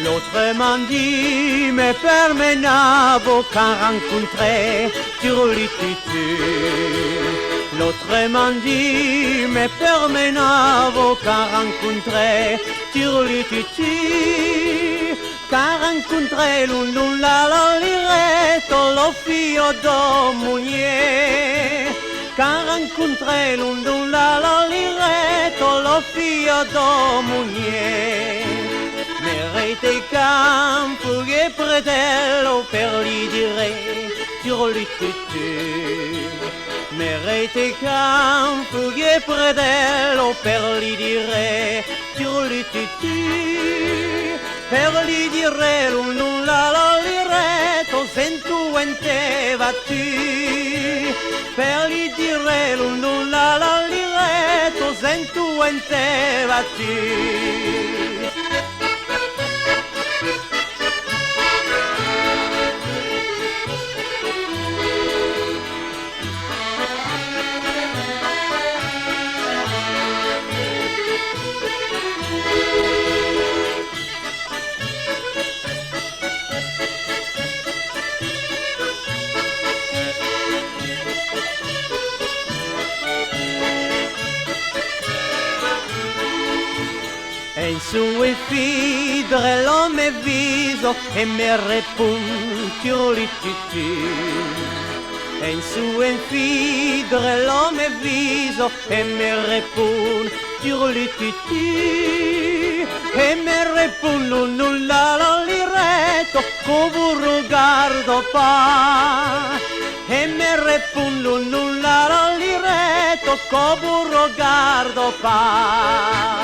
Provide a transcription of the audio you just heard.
L'autre m'a dit, mais permenavo qu'à rencontrer sur le tutu. L'autre m'a dit, mais permenavo qu'à rencontrer sur le tutu. Qu'à rencontrer l'un la liretto, lo fio do mugnier. Qu'à rencontrer l'un la liretto, lo fio do mugnier. Merete campo che pretello per gli dire sur le tutu. Merete campo che pretello per gli dire sur le tutu. Per gli dire l'un la liretto sento ente battu. Per gli dire l'un la liretto sento ente battu. En su fidre l'homme viso e mi repuntio li tutu. En su fidre l'homme viso e mi repuntio li tutu. E mi repun nulla lo liretto come guardo pa. E mi repun nulla lo liretto come guardo pa.